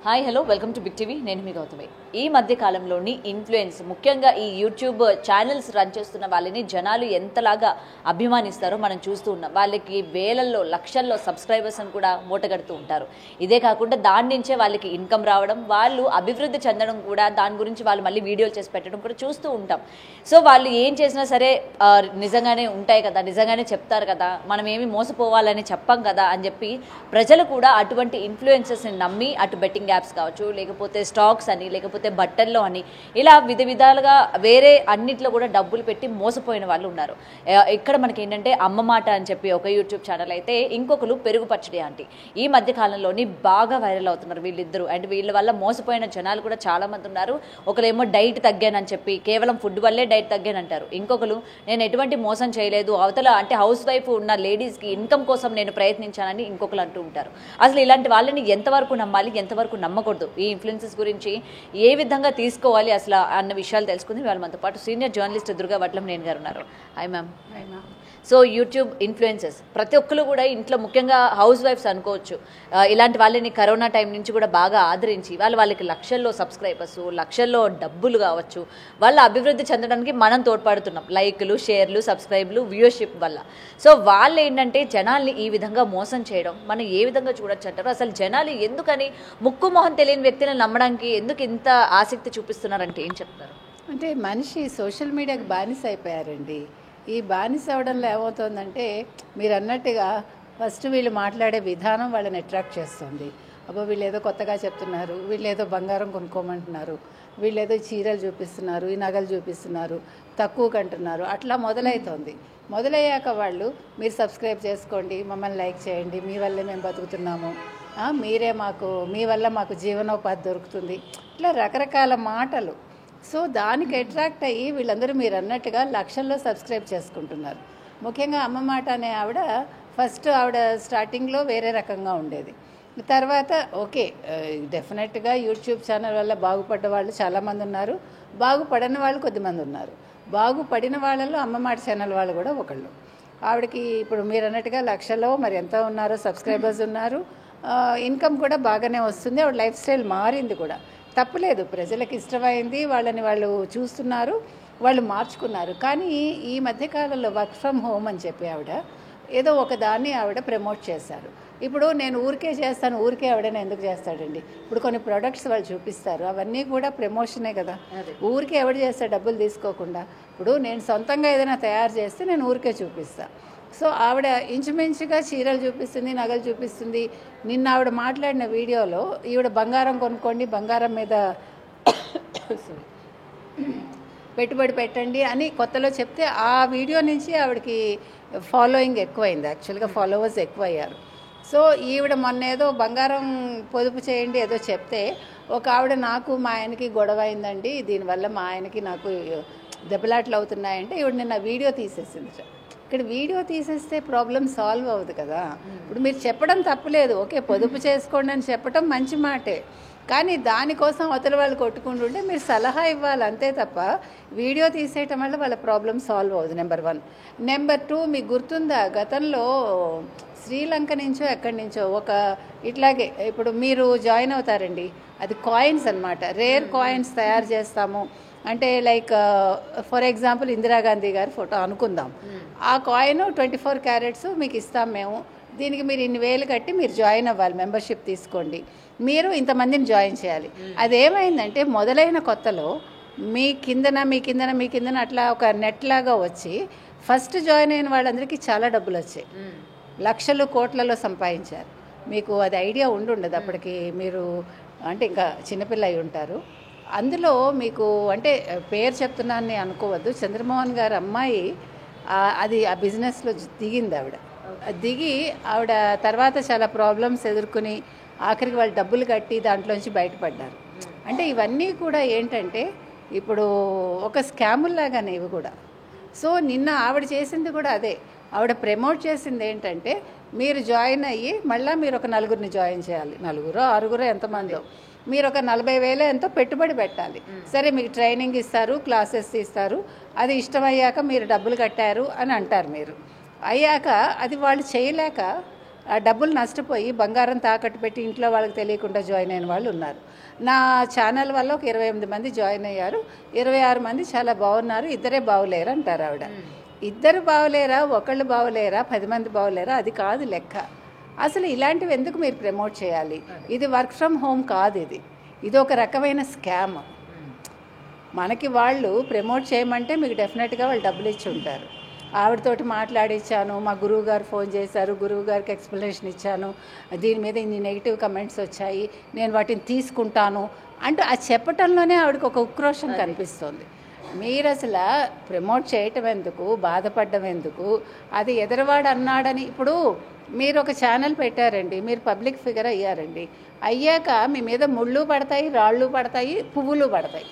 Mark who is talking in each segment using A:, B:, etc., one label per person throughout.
A: Hi hello welcome to Big TV. నేను మీ గౌతమి. ఈ మధ్య కాలంలోని ఇన్ఫ్లుయెన్స్, ముఖ్యంగా ఈ యూట్యూబ్ ఛానల్స్ రన్ చేస్తున్న వాళ్ళని జనాలు ఎంతలాగా అభిమానిస్తారో మనం చూస్తూ ఉన్నాం. వాళ్ళకి వేలల్లో లక్షల్లో సబ్స్క్రైబర్స్ అని కూడా మూటగడుతూ ఉంటారు. ఇదే కాకుండా దాని నుంచే వాళ్ళకి ఇన్కమ్ రావడం, వాళ్ళు అభివృద్ధి చెందడం కూడా, దాని గురించి వాళ్ళు మళ్ళీ వీడియోలు చేసి పెట్టడం కూడా చూస్తూ ఉంటాం. సో వాళ్ళు ఏం చేసినా సరే నిజంగానే ఉంటాయి కదా, నిజంగానే చెప్తారు కదా, మనం ఏమి మోసపోవాలని చెప్పం కదా అని చెప్పి ప్రజలు కూడా అటువంటి ఇన్ఫ్లుయెన్సర్స్ని నమ్మి అటు బెట్టింగ్ యాప్స్ కావచ్చు, లేకపోతే స్టాక్స్ అని, లేకపోతే బట్టల్లో అని, ఇలా విధాలుగా వేరే అన్నిట్లో కూడా డబ్బులు పెట్టి మోసపోయిన వాళ్ళు ఉన్నారు. ఇక్కడ మనకి ఏంటంటే అమ్మ మాట అని చెప్పి ఒక యూట్యూబ్ ఛానల్ అయితే, ఇంకొకరు పెరుగు పచ్చడి ఆంటీ. ఈ మధ్య కాలంలోని బాగా వైరల్ అవుతున్నారు వీళ్ళిద్దరూ. అండ్ వీళ్ళ వల్ల మోసపోయిన జనాలు కూడా చాలా మంది ఉన్నారు. ఒకరేమో డైట్ తగ్గానని చెప్పి, కేవలం ఫుడ్ వల్లే డైట్ తగ్గానంటారు. ఇంకొకరు నేను ఎటువంటి మోసం చేయలేదు, అవతల అంటే హౌస్ వైఫ్ ఉన్న లేడీస్కి ఇన్కమ్ కోసం నేను ప్రయత్నించానని ఇంకొకరు అంటూ ఉంటారు. అసలు ఇలాంటి వాళ్ళని ఎంతవరకు నమ్మాలి, ఎంతవరకు నమ్మకూడదు, ఈ ఇన్ఫ్లుయెన్సెస్ గురించి ఏ విధంగా తీసుకోవాలి అసలు అన్న విషయాలు తెలుసుకుంది వాళ్ళ మనతో పాటు సీనియర్ జర్నలిస్ట్ దుర్గా వడ్లంనేని గారు ఉన్నారు. Hi ma'am. So YouTube influences ప్రతి ఒక్కరు కూడా ఇంట్లో, ముఖ్యంగా హౌస్ వైఫ్స్ అనుకోవచ్చు, ఇలాంటి వాళ్ళని కరోనా టైం నుంచి కూడా బాగా ఆదరించి వాళ్ళకి లక్షల్లో సబ్స్క్రైబర్స్, లక్షల్లో డబ్బులు కావచ్చు, వాళ్ళ అభివృద్ధి చెందడానికి మనం తోడ్పడుతున్నాం. లైక్లు, షేర్లు, సబ్స్క్రైబ్లు, వ్యూవర్షిప్ వల్ల. సో వాళ్ళు ఏంటంటే జనాల్ని ఈ విధంగా మోసం చేయడం మనం ఏ విధంగా చూడొచ్చు అంటారు? అసలు జనాలు ఎందుకని ముక్కు మొహం తెలియని వ్యక్తులను నమ్మడానికి ఎందుకు ఇంత ఆసక్తి చూపిస్తున్నారంటే ఏం చెప్తారు?
B: అంటే మనిషి సోషల్ మీడియాకి బానిస అయిపోయారండి. ఈ బానిస అవడంలో ఏమవుతుందంటే, మీరు అన్నట్టుగా ఫస్ట్ వీళ్ళు మాట్లాడే విధానం వాళ్ళని అట్రాక్ట్ చేస్తుంది. అబ్బో వీళ్ళు ఏదో కొత్తగా చెప్తున్నారు, వీళ్ళు ఏదో బంగారం కొనుక్కోమంటున్నారు, వీళ్ళు ఏదో చీరలు చూపిస్తున్నారు, ఈ నగలు చూపిస్తున్నారు, తక్కువ కంటున్నారు, అట్లా మొదలవుతుంది. మొదలయ్యాక వాళ్ళు మీరు సబ్స్క్రైబ్ చేసుకోండి, మమ్మల్ని లైక్ చేయండి, మీ వల్లే మేము బతుకుతున్నాము, మీ వల్ల మాకు జీవనోపాధి దొరుకుతుంది, ఇట్లా రకరకాల మాటలు. సో దానికి అట్రాక్ట్ అయ్యి వీళ్ళందరూ మీరు అన్నట్టుగా లక్షల్లో సబ్స్క్రైబ్ చేసుకుంటున్నారు. ముఖ్యంగా అమ్మ మాట అనే ఆవిడ ఆవిడ స్టార్టింగ్లో వేరే రకంగా ఉండేది. తర్వాత ఓకే, డెఫినెట్గా యూట్యూబ్ ఛానల్ వల్ల బాగుపడ్డ వాళ్ళు చాలామంది ఉన్నారు, బాగుపడని వాళ్ళు కొద్దిమంది ఉన్నారు. బాగుపడిన వాళ్ళలో అమ్మ మాట ఛానల్ వాళ్ళు కూడా ఒకళ్ళు. ఆవిడకి ఇప్పుడు మీరు అన్నట్టుగా లక్షల్లో మరి ఎంత ఉన్నారో సబ్స్క్రైబర్స్ ఉన్నారు, ఇన్కమ్ కూడా బాగానే వస్తుంది. ఆవిడ లైఫ్ స్టైల్ మారింది కూడా, తప్పులేదు, ప్రజలకు ఇష్టమైంది, వాళ్ళని వాళ్ళు చూస్తున్నారు, వాళ్ళు మార్చుకున్నారు. కానీ ఈ మధ్యకాలంలో వర్క్ ఫ్రమ్ హోమ్ అని చెప్పి ఆవిడ ఏదో ఒకదాన్ని ఆవిడ ప్రమోట్ చేశారు. ఇప్పుడు నేను ఊరికే చేస్తాను, ఊరికే ఎవడైనా ఎందుకు చేస్తాడండి? ఇప్పుడు కొన్ని ప్రొడక్ట్స్ వాళ్ళు చూపిస్తారు, అవన్నీ కూడా ప్రమోషనే కదా. ఊరికే ఎవడు చేస్తాడు డబ్బులు తీసుకోకుండా? ఇప్పుడు నేను సొంతంగా ఏదైనా తయారు చేస్తే నేను ఊరికే చూపిస్తాను. సో ఆవిడ ఇంచుమించుగా చీరలు చూపిస్తుంది, నగలు చూపిస్తుంది. నిన్న ఆవిడ మాట్లాడిన వీడియోలో ఈవిడ బంగారం కొనుక్కోండి, బంగారం మీద పెట్టుబడి పెట్టండి అని కొత్తలో చెప్తే, ఆ వీడియో నుంచి ఆవిడకి ఫాలోయింగ్ ఎక్కువైంది, యాక్చువల్గా ఫాలోవర్స్ ఎక్కువయ్యారు. సో ఈవిడ మొన్న ఏదో బంగారం పొదుపు చేయండి ఏదో చెప్తే, ఒక ఆవిడ నాకు మా ఆయనకి గొడవ అయిందండి, దీనివల్ల మా ఆయనకి నాకు దెబ్బలాట్లు అవుతున్నాయంటే ఈవిడ నిన్న వీడియో తీసేసింది. ఇక్కడ వీడియో తీసేస్తే ప్రాబ్లం సాల్వ్ అవ్వదు కదా. ఇప్పుడు మీరు చెప్పడం తప్పులేదు, ఓకే పొదుపు చేసుకోండి అని చెప్పడం మంచి మాటే, కానీ దానికోసం అవతల వాళ్ళు కొట్టుకుంటుంటే మీరు సలహా ఇవ్వాలి అంతే తప్ప వీడియో తీసేయటం వల్ల వాళ్ళ ప్రాబ్లం సాల్వ్ అవ్వదు. నెంబర్ 1. నెంబర్ 2, మీకు గుర్తుందా గతంలో శ్రీలంక నుంచో ఎక్కడి నుంచో ఒక ఇట్లాగే, ఇప్పుడు మీరు జాయిన్ అవుతారండి, అది కాయిన్స్ అనమాట, రేర్ కాయిన్స్ తయారు చేస్తాము అంటే, లైక్ ఫర్ ఎగ్జాంపుల్ ఇందిరాగాంధీ గారి ఫోటో అనుకుందాం, ఆ కాయిన్ 24 క్యారెట్స్ మీకు ఇస్తాం మేము, దీనికి మీరు ఇన్ని వేలు కట్టి మీరు జాయిన్ అవ్వాలి, మెంబర్షిప్ తీసుకోండి, మీరు ఇంతమందిని జాయిన్ చేయాలి. అదేమైందంటే మొదలైన కొత్తలో మీ కిందన అట్లా ఒక నెట్ లాగా వచ్చి ఫస్ట్ జాయిన్ అయిన వాళ్ళందరికీ చాలా డబ్బులు వచ్చాయి, లక్షలు కోట్లలో సంపాదించారు. మీకు అది ఐడియా ఉండదు అప్పటికి, మీరు అంటే ఇంకా చిన్నపిల్ల అయి ఉంటారు. అందులో మీకు అంటే పేరు చెప్తున్నానని అనుకోవద్దు, చంద్రమోహన్ గారి అమ్మాయి అది ఆ బిజినెస్లో దిగింది. దిగి ఆవిడ తర్వాత చాలా ప్రాబ్లమ్స్ ఎదుర్కొని ఆఖరికి వాళ్ళు డబ్బులు కట్టి దాంట్లోంచి బయటపడ్డారు. అంటే ఇవన్నీ కూడా ఏంటంటే ఇప్పుడు ఒక స్కాముల్లాగానే ఇవి కూడా. సో నిన్న ఆవిడ చేసింది కూడా అదే, ఆవిడ ప్రమోట్ చేసింది ఏంటంటే, మీరు జాయిన్ అయ్యి మళ్ళీ మీరు ఒక నలుగురిని జాయిన్ చేయాలి, 4 6 ఎంతమందో, మీరు ఒక 40,000 ఎంతో పెట్టుబడి పెట్టాలి. సరే మీకు ట్రైనింగ్ ఇస్తారు, క్లాసెస్ ఇస్తారు, అది ఇష్టమయ్యాక మీరు డబ్బులు కట్టారు అని అంటారు. మీరు అయ్యాక అది వాళ్ళు చేయలేక ఆ డబ్బులు నష్టపోయి బంగారం తాకట్టు పెట్టి ఇంట్లో వాళ్ళకి తెలియకుండా జాయిన్ అయిన వాళ్ళు ఉన్నారు. నా ఛానల్ వల్ల ఒక 28 మంది జాయిన్ అయ్యారు, 26 మంది చాలా బాగున్నారు, ఇద్దరే బాగులేరు అంటారు ఆవిడ. ఇద్దరు బాగులేరా, ఒకళ్ళు బాగులేరా, 10 మంది బాగులేరా, అది కాదు లెక్క. అసలు ఇలాంటివి ఎందుకు మీరు ప్రమోట్ చేయాలి? ఇది వర్క్ ఫ్రమ్ హోమ్ కాదు, ఇది ఒక రకమైన స్కామ్. మనకి వాళ్ళు ప్రమోట్ చేయమంటే మీకు డెఫినెట్గా వాళ్ళు డబ్బులు ఇచ్చి ఉంటారు. ఆవిడతోటి మాట్లాడిచ్చాను, మా గురువు గారు ఫోన్ చేశారు, గురువు గారికి ఎక్స్ప్లెనేషన్ ఇచ్చాను, దీని మీద ఇన్ని నెగిటివ్ కమెంట్స్ వచ్చాయి, నేను వాటిని తీసుకుంటాను అంటూ అది చెప్పటంలోనే ఆవిడకి ఒక ఉక్రోషం కనిపిస్తుంది. మీరు అసలు ప్రమోట్ చేయటం ఎందుకు, బాధపడడం ఎందుకు? అది ఎదరవాడు అన్నాడని. ఇప్పుడు మీరు ఒక ఛానల్ పెట్టారండి, మీరు పబ్లిక్ ఫిగర్ అయ్యారండి, అయ్యాక మీ మీద ముళ్ళు పడతాయి, రాళ్ళు పడతాయి, పువ్వులు పడతాయి,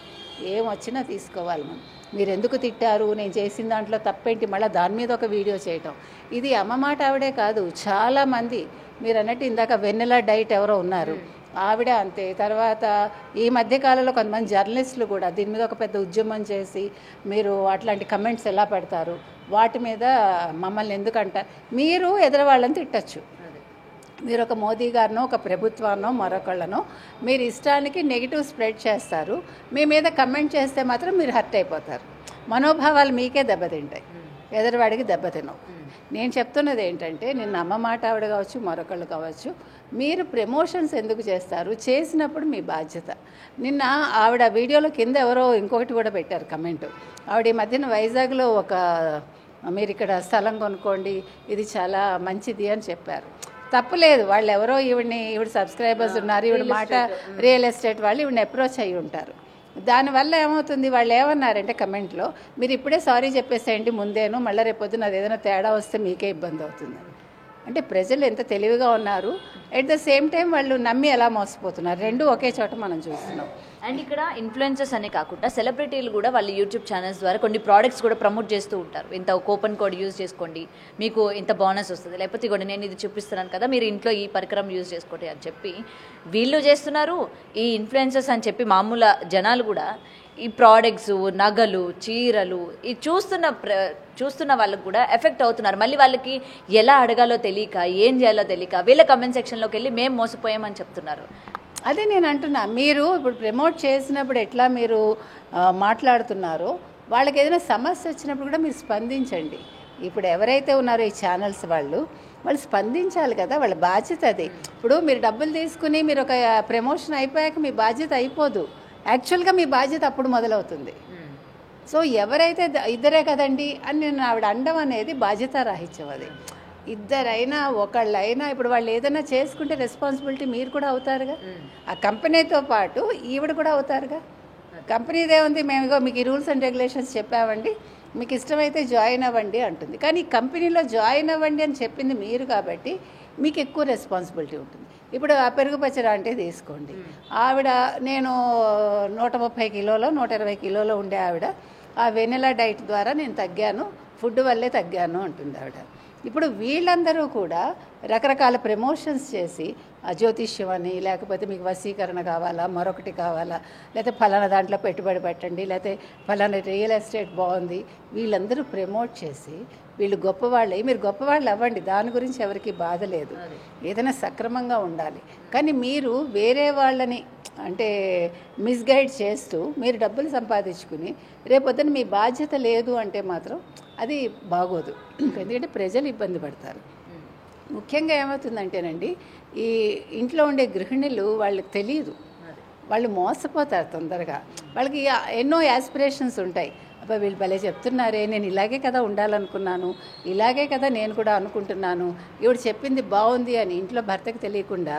B: ఏం వచ్చినా తీసుకోవాలి మనం. మీరు ఎందుకు తిట్టారు, నేను చేసిన దాంట్లో తప్పేంటి, మళ్ళీ దాని మీద ఒక వీడియో చేయటం. ఇది అమ్మ మాట ఆవిడే కాదు, చాలామంది మీరు అన్నట్టు ఇందాక వెన్నెల డైట్ ఎవరో ఉన్నారు, ఆవిడ అంతే. తర్వాత ఈ మధ్యకాలంలో కొంతమంది జర్నలిస్టులు కూడా దీని మీద ఒక పెద్ద ఉద్యమం చేసి మీరు అట్లాంటి కమెంట్స్ ఎలా పెడతారు, వాటి మీద మమ్మల్ని ఎందుకంటారు. మీరు ఎదురవాళ్ళని తిట్టచ్చు, మీరు ఒక మోదీ గారినో ఒక ప్రభుత్వాన్నో మరొకళ్ళనో మీరు ఇష్టానికి నెగిటివ్ స్ప్రెడ్ చేస్తారు, మీ మీద కమెంట్ చేస్తే మాత్రం మీరు హర్ట్ అయిపోతారు, మనోభావాలు మీకే దెబ్బతింటాయి, ఎదురువాడికి దెబ్బతినవు. నేను చెప్తున్నది ఏంటంటే, నిన్న అమ్మ మాట ఆవిడ కావచ్చు, మరొకళ్ళు కావచ్చు, మీరు ప్రమోషన్స్ ఎందుకు చేస్తారు? చేసినప్పుడు మీ బాధ్యత. నిన్న ఆవిడ వీడియోలో కింద ఎవరో ఇంకొకటి కూడా పెట్టారు కమెంట్. ఆవిడ ఈ మధ్యన వైజాగ్లో ఒక మీరు ఇక్కడ స్థలం కొనుక్కోండి, ఇది చాలా మంచిది అని చెప్పారు. తప్పులేదు, వాళ్ళు ఎవరో ఈవిడ సబ్స్క్రైబర్స్ ఉన్నారు, ఈవిడ మాట రియల్ ఎస్టేట్ వాళ్ళు ఈవిడని అప్రోచ్ అయ్యి ఉంటారు. దానివల్ల ఏమవుతుంది, వాళ్ళు ఏమన్నారంటే కమెంట్లో, మీరు ఇప్పుడే సారీ చెప్పేసేయండి ముందేను, మళ్ళీ రేపొద్దున అది ఏదైనా తేడా వస్తే మీకే ఇబ్బంది అవుతుంది. అంటే ప్రజలు ఎంత తెలివిగా ఉన్నారు, ఎట్ ద సేమ్ టైం వాళ్ళు నమ్మి ఎలా మోసపోతున్నారు, రెండు ఒకే చోట మనం చూస్తున్నాం.
A: అండ్ ఇక్కడ ఇన్ఫ్లుయెన్సర్స్ అనే కాకుండా సెలబ్రిటీలు కూడా వాళ్ళ యూట్యూబ్ ఛానల్స్ ద్వారా కొన్ని ప్రోడక్ట్స్ కూడా ప్రమోట్ చేస్తూ ఉంటారు. ఇంత కూపన్ కోడ్ యూజ్ చేసుకోండి, మీకు ఇంత బోనస్ వస్తుంది, లేకపోతే కూడా నేను ఇది చూపిస్తున్నాను కదా, మీరు ఇంట్లో ఈ పరికరం యూజ్ చేసుకోండి అని చెప్పి వీళ్ళు చేస్తున్నారు. ఈ ఇన్ఫ్లుయెన్సర్స్ అని చెప్పి మామూలు జనాలు కూడా ఈ ప్రోడక్ట్స్, నగలు, చీరలు ఈ చూస్తున్న వాళ్ళకు కూడా ఎఫెక్ట్ అవుతున్నారు. మళ్ళీ వాళ్ళకి ఎలా అడగాలో తెలియక, ఏం చేయాలో తెలియక వీళ్ళ కమెంట్ సెక్షన్లోకి వెళ్ళి మేము మోసపోయామని చెప్తున్నారు.
B: అదే నేను అంటున్నా, మీరు ఇప్పుడు ప్రమోట్ చేసినప్పుడు ఎట్లా మీరు మాట్లాడుతున్నారో, వాళ్ళకి ఏదైనా సమస్య వచ్చినప్పుడు కూడా మీరు స్పందించండి. ఇప్పుడు ఎవరైతే ఉన్నారో ఈ ఛానల్స్ వాళ్ళు స్పందించాలి కదా, వాళ్ళ బాధ్యత అది. ఇప్పుడు మీరు డబ్బులు తీసుకుని మీరు ఒక ప్రమోషన్ అయిపోయాక మీ బాధ్యత అయిపోదు, యాక్చువల్గా మీ బాధ్యత అప్పుడు మొదలవుతుంది. సో ఎవరైతే ఇద్దరే కదండి అని నేను ఆవిడ అండం అనేది బాధ్యత రాహిత్యం. అది ఇద్దరైనా ఒకళ్ళైనా ఇప్పుడు వాళ్ళు ఏదైనా చేసుకుంటే రెస్పాన్సిబిలిటీ మీరు కూడా అవుతారుగా, ఆ కంపెనీతో పాటు ఈవిడ కూడా అవుతారుగా. కంపెనీదే ఉంది, మేము మీకు ఈ రూల్స్ అండ్ రెగ్యులేషన్స్ చెప్పామండి, మీకు ఇష్టమైతే జాయిన్ అవ్వండి అంటుంది. కానీ ఈ కంపెనీలో జాయిన్ అవ్వండి అని చెప్పింది మీరు కాబట్టి మీకు ఎక్కువ రెస్పాన్సిబిలిటీ ఉంటుంది. ఇప్పుడు ఆ పెరుగు పచ్చడి అంటే తీసుకోండి, ఆవిడ నేను 130 కిలోలో 120 కిలోలో ఉండే ఆవిడ ఆ వెనిలా డైట్ ద్వారా నేను తగ్గాను, ఫుడ్ వల్లే తగ్గాను అంటుంది ఆవిడ. ఇప్పుడు వీళ్ళందరూ కూడా రకరకాల ప్రమోషన్స్ చేసి జ్యోతిష్యం అని, లేకపోతే మీకు వశీకరణ కావాలా, మరొకటి కావాలా, లేకపోతే ఫలానా దాంట్లో పెట్టుబడి పెట్టండి, లేకపోతే ఫలానా రియల్ ఎస్టేట్ బాగుంది, వీళ్ళందరూ ప్రమోట్ చేసి వీళ్ళు గొప్పవాళ్ళే. మీరు గొప్పవాళ్ళు అవ్వండి, దాని గురించి ఎవరికి బాధ లేదు, ఏదైనా సక్రమంగా ఉండాలి. కానీ మీరు వేరే వాళ్ళని అంటే మిస్గైడ్ చేస్తూ మీరు డబ్బులు సంపాదించుకుని రేపొద్దున మీ బాధ్యత లేదు అంటే మాత్రం అది బాగోదు. ఎందుకంటే ప్రజలు ఇబ్బంది పడతారు. ముఖ్యంగా ఏమవుతుందంటేనండి, ఈ ఇంట్లో ఉండే గృహిణులు వాళ్ళకి తెలియదు, వాళ్ళు మోసపోతారు తొందరగా. వాళ్ళకి ఎన్నో యాస్పిరేషన్స్ ఉంటాయి, అబ్బా వీళ్ళు భలే చెప్తున్నారే, నేను ఇలాగే కదా ఉండాలనుకున్నాను, ఇలాగే కదా నేను కూడా అనుకుంటున్నాను, ఈవిడ చెప్పింది బాగుంది అని ఇంట్లో భర్తకు తెలియకుండా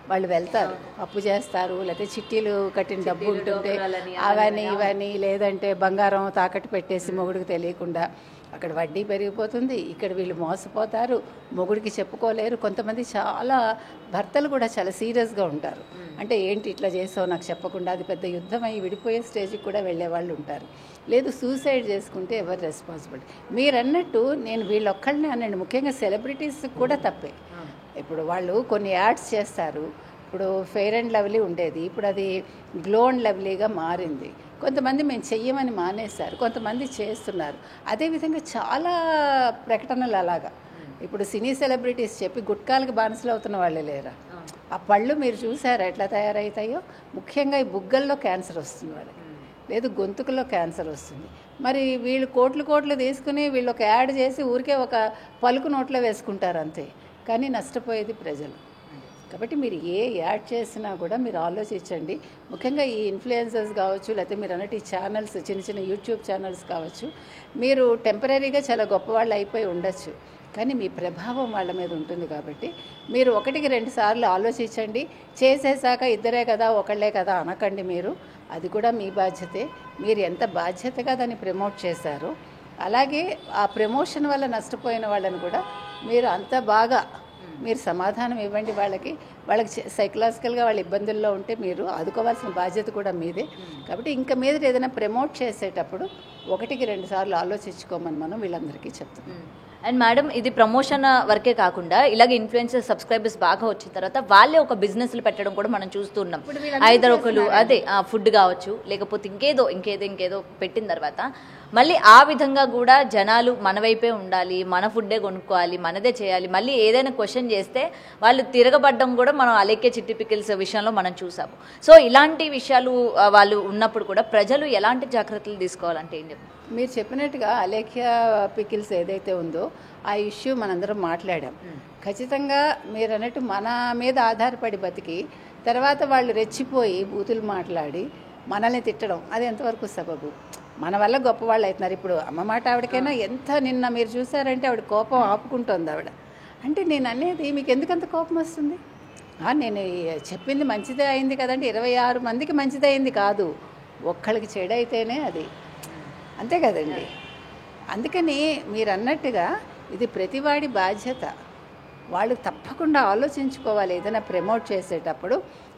B: వాళ్ళు వెళ్తారు, అప్పు చేస్తారు, లేకపోతే చిట్టీలు కట్టిన డబ్బు ఉంటుంటే అవన్నీ ఇవన్నీ, లేదంటే బంగారం తాకట్టు పెట్టేసి మొగుడికి తెలియకుండా అక్కడ వడ్డీ పెరిగిపోతుంది, ఇక్కడ వీళ్ళు మోసపోతారు, మొగుడికి చెప్పుకోలేరు. కొంతమంది చాలా భర్తలు కూడా చాలా సీరియస్గా ఉంటారు, అంటే ఏంటి ఇట్లా చేసావు నాకు చెప్పకుండా, అది పెద్ద యుద్ధం అయ్యి విడిపోయే స్టేజ్కి కూడా వెళ్ళే వాళ్ళు ఉంటారు. లేదు సూసైడ్ చేసుకుంటే ఎవరు రెస్పాన్సిబిలిటీ. మీరు అన్నట్టు నేను వీళ్ళొక్కళ్ళనే అనండి, ముఖ్యంగా సెలబ్రిటీస్ కూడా తప్పే. ఇప్పుడు వాళ్ళు కొన్ని యాడ్స్ చేస్తారు, ఇప్పుడు ఫెయిర్ అండ్ లవ్లీ ఉండేది, ఇప్పుడు అది గ్లో అండ్ లవ్లీగా మారింది. కొంతమంది మేము చెయ్యమని మానేశారు, కొంతమంది చేస్తున్నారు. అదేవిధంగా చాలా ప్రకటనలు అలాగా ఇప్పుడు సినీ సెలబ్రిటీస్ చెప్పి గుట్కాలకి బానిసలు అవుతున్న వాళ్ళే లేరా? ఆ పళ్ళు మీరు చూసారా ఎట్లా తయారవుతాయో? ముఖ్యంగా ఈ బుగ్గల్లో క్యాన్సర్ వస్తుంది వాళ్ళకి, లేదు గొంతుకులో క్యాన్సర్ వస్తుంది. మరి వీళ్ళు కోట్లు తీసుకుని వీళ్ళు ఒక యాడ్ చేసి ఊరికే ఒక పలుకు నోట్లో వేసుకుంటారు అంతే, కానీ నష్టపోయేది ప్రజలు. కాబట్టి మీరు ఏ యాడ్ చేసినా కూడా మీరు ఆలోచించండి. ముఖ్యంగా ఈ ఇన్ఫ్లుయెన్సర్స్ కావచ్చు, లేకపోతే మీరు అన్నట్టు ఈ ఛానల్స్, చిన్న యూట్యూబ్ ఛానల్స్ కావచ్చు, మీరు టెంపరీగా చాలా గొప్పవాళ్ళు అయిపోయి ఉండొచ్చు, కానీ మీ ప్రభావం వాళ్ళ మీద ఉంటుంది. కాబట్టి మీరు 1-2 సార్లు ఆలోచించండి. చేసేసాక ఇద్దరే కదా ఒకళ్ళే కదా అనకండి. మీరు అది కూడా మీ బాధ్యతే. మీరు ఎంత బాధ్యతగా దాన్ని ప్రమోట్ చేశారో, అలాగే ఆ ప్రమోషన్ వల్ల నష్టపోయిన వాళ్ళని కూడా మీరు అంత బాగా మీరు సమాధానం ఇవ్వండి. వాళ్ళకి సైకలాజికల్గా వాళ్ళ ఇబ్బందుల్లో ఉంటే మీరు ఆదుకోవాల్సిన బాధ్యత కూడా మీదే. కాబట్టి ఇంకా మీద ఏదైనా ప్రమోట్ చేసేటప్పుడు 1-2 సార్లు ఆలోచించుకోమని మనం వీళ్ళందరికీ చెప్తున్నాం.
A: అండ్ మేడం, ఇది ప్రమోషన్ వరకే కాకుండా ఇలాగ ఇన్ఫ్లుయెన్సర్ సబ్స్క్రైబర్స్ బాగా వచ్చిన తర్వాత వాళ్ళే ఒక బిజినెస్లు పెట్టడం కూడా మనం చూస్తున్నాం. ఐదర్ ఒకరు అదే ఫుడ్ కావచ్చు, లేకపోతే ఇంకేదో పెట్టిన తర్వాత మళ్ళీ ఆ విధంగా కూడా జనాలు మన వైపే ఉండాలి, మన ఫుడ్డే కొనుక్కోవాలి, మనదే చేయాలి, మళ్ళీ ఏదైనా క్వశ్చన్ చేస్తే వాళ్ళు తిరగబడ్డం కూడా మనం అలేఖ్య చిట్టి పికిల్స్ విషయంలో మనం చూసాము. సో ఇలాంటి విషయాలు వాళ్ళు ఉన్నప్పుడు కూడా ప్రజలు ఎలాంటి జాగ్రత్తలు తీసుకోవాలంటే ఏం చెప్తారు?
B: మీరు చెప్పినట్టుగా అలేఖ్య పికిల్స్ ఏదైతే ఉందో ఆ ఇష్యూ మనందరం మాట్లాడాం. ఖచ్చితంగా మీరు అన్నట్టు మన మీద ఆధారపడి బతికి తర్వాత వాళ్ళు రెచ్చిపోయి బూతులు మాట్లాడి మనల్ని తిట్టడం అది ఎంతవరకు సబబు? మన వల్ల గొప్పవాళ్ళు అవుతున్నారు. ఇప్పుడు అమ్మ మాట ఆవిడకైనా ఎంత నిన్న మీరు చూసారంటే ఆవిడ కోపం ఆపుకుంటోంది ఆవిడ. అంటే నేను అనేది మీకు ఎందుకంత కోపం వస్తుంది? నేను చెప్పింది మంచిదే అయింది కదంటే 26 మందికి మంచిదే అయింది కాదు, ఒక్కళ్ళకి చెడైతేనే అది, అంతే కదండి. అందుకని మీరు అన్నట్టుగా ఇది ప్రతివాడి బాధ్యత. వాళ్ళు తప్పకుండా ఆలోచించుకోవాలి ఏదైనా ప్రమోట్ చేసేటప్పుడు,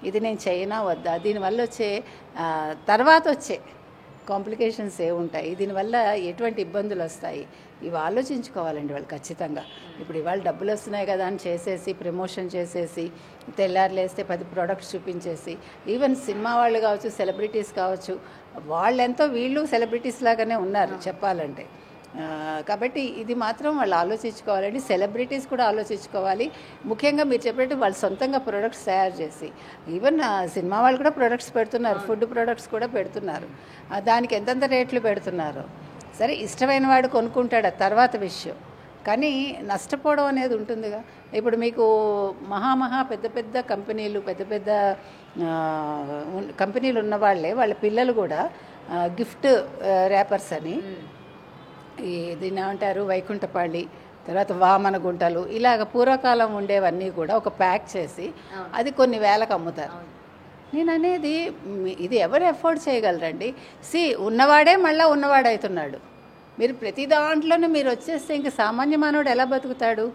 B: ఇది నేను చేయనా వద్దా, దీనివల్ల వచ్చే తర్వాత వచ్చే కాంప్లికేషన్స్ ఏముంటాయి, దీనివల్ల ఎటువంటి ఇబ్బందులు వస్తాయి, ఇవి ఆలోచించుకోవాలండి వాళ్ళు ఖచ్చితంగా. ఇప్పుడు ఇవాళ డబ్బులు వస్తున్నాయి కదా అని చేసేసి ప్రమోషన్ చేసేసి తెల్లారులేస్తే 10 ప్రోడక్ట్స్ చూపించేసి, ఈవెన్ సినిమా వాళ్ళు కావచ్చు, సెలబ్రిటీస్ కావచ్చు, వాళ్ళెంతో వీళ్ళు సెలబ్రిటీస్ లాగానే ఉన్నారు చెప్పాలంటే. కాబట్టి ఇది మాత్రం వాళ్ళు ఆలోచించుకోవాలండి. సెలబ్రిటీస్ కూడా ఆలోచించుకోవాలి. ముఖ్యంగా మీరు చెప్పినట్టు వాళ్ళు సొంతంగా ప్రొడక్ట్స్ తయారు చేసి, ఈవెన్ సినిమా వాళ్ళు కూడా ప్రొడక్ట్స్ పెడుతున్నారు, ఫుడ్ ప్రొడక్ట్స్ కూడా పెడుతున్నారు. దానికి ఎంతెంత రేట్లు పెడుతున్నారు. సరే, ఇష్టమైన వాడు కొనుక్కుంటాడు, తర్వాత విషయం. కానీ నష్టపోవడం అనేది ఉంటుందిగా. ఇప్పుడు మీకు పెద్ద పెద్ద కంపెనీలు, పెద్ద కంపెనీలు ఉన్న వాళ్ళ పిల్లలు కూడా గిఫ్ట్ ర్యాపర్స్ అని, దీన్ని ఏమంటారు, వైకుంఠపాళి, తర్వాత వామన గుంటలు, ఇలాగ పూర్వకాలం ఉండేవన్నీ కూడా ఒక ప్యాక్ చేసి అది కొన్ని వేలకు అమ్ముతారు. నేను అనేది ఇది ఎవరు ఎఫోర్డ్ చేయగలరండి? ఉన్నవాడే మళ్ళీ ఉన్నవాడవుతున్నాడు. మీరు ప్రతి దాంట్లోనూ మీరు వచ్చేస్తే ఇంక సామాన్య మానవుడు ఎలా బతుకుతాడు?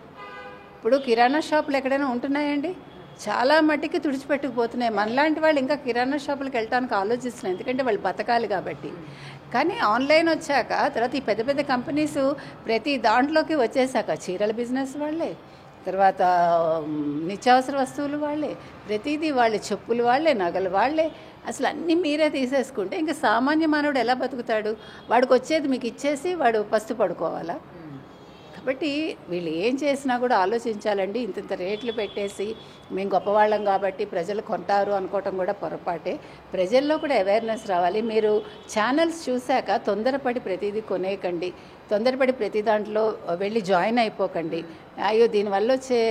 B: ఇప్పుడు కిరాణా షాపులు ఎక్కడైనా ఉంటున్నాయండి? చాలా మట్టికి తుడిచిపెట్టుకుపోతున్నాయి. మనలాంటి వాళ్ళు ఇంకా కిరాణా షాపులకు వెళ్ళడానికి ఆలోచిస్తున్నాయి, ఎందుకంటే వాళ్ళు బతకాలి కాబట్టి. కానీ ఆన్లైన్ వచ్చాక తర్వాత ఈ పెద్ద పెద్ద కంపెనీస్ ప్రతి దాంట్లోకి వచ్చేసాక, చీరల బిజినెస్ వాళ్ళే, తర్వాత నిత్యావసర వస్తువులు వాళ్ళే, ప్రతిదీ వాళ్ళే, చెప్పులు వాళ్ళే, నగలు వాళ్ళే, అసలు అన్నీ మీరే తీసేసుకుంటే ఇంకా సామాన్య మానవుడు ఎలా బతుకుతాడు? వాడికి వచ్చేది మీకు ఇచ్చేసి వాడు పస్తు పడుకోవాలా? కాబట్టి వీళ్ళు ఏం చేసినా కూడా ఆలోచించాలండి. ఇంత రేట్లు పెట్టేసి మేము గొప్పవాళ్ళం కాబట్టి ప్రజలు కొంటారు అనుకోవటం కూడా పొరపాటే. ప్రజల్లో కూడా అవేర్నెస్ రావాలి. మీరు ఛానల్స్ చూశాక తొందరపడి ప్రతిదీ కొనేయకండి, తొందరపడి ప్రతి దాంట్లో వెళ్ళి జాయిన్ అయిపోకండి. అయ్యో దీనివల్ల వచ్చే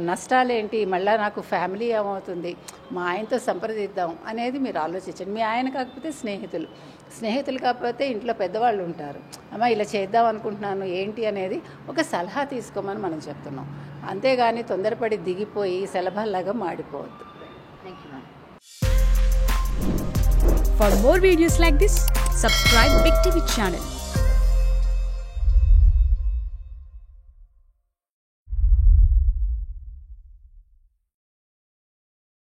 B: నష్టాలేంటి, మళ్ళీ నాకు ఫ్యామిలీ ఏమవుతుంది, మా ఆయనతో సంప్రదిద్దాం అనేది మీరు ఆలోచించండి. మీ ఆయన కాకపోతే స్నేహితులు కాకపోతే ఇంట్లో పెద్దవాళ్ళు ఉంటారు, అమ్మ ఇలా చేద్దాం అనుకుంటున్నాను ఏంటి అనేది ఒక సలహా తీసుకోమని మనం చెప్తున్నాం. అంతేగాని తొందరపడి దిగిపోయి సలభాల్లాగా మాడిపోవద్దు.
C: For more videos like this, subscribe Big TV channel.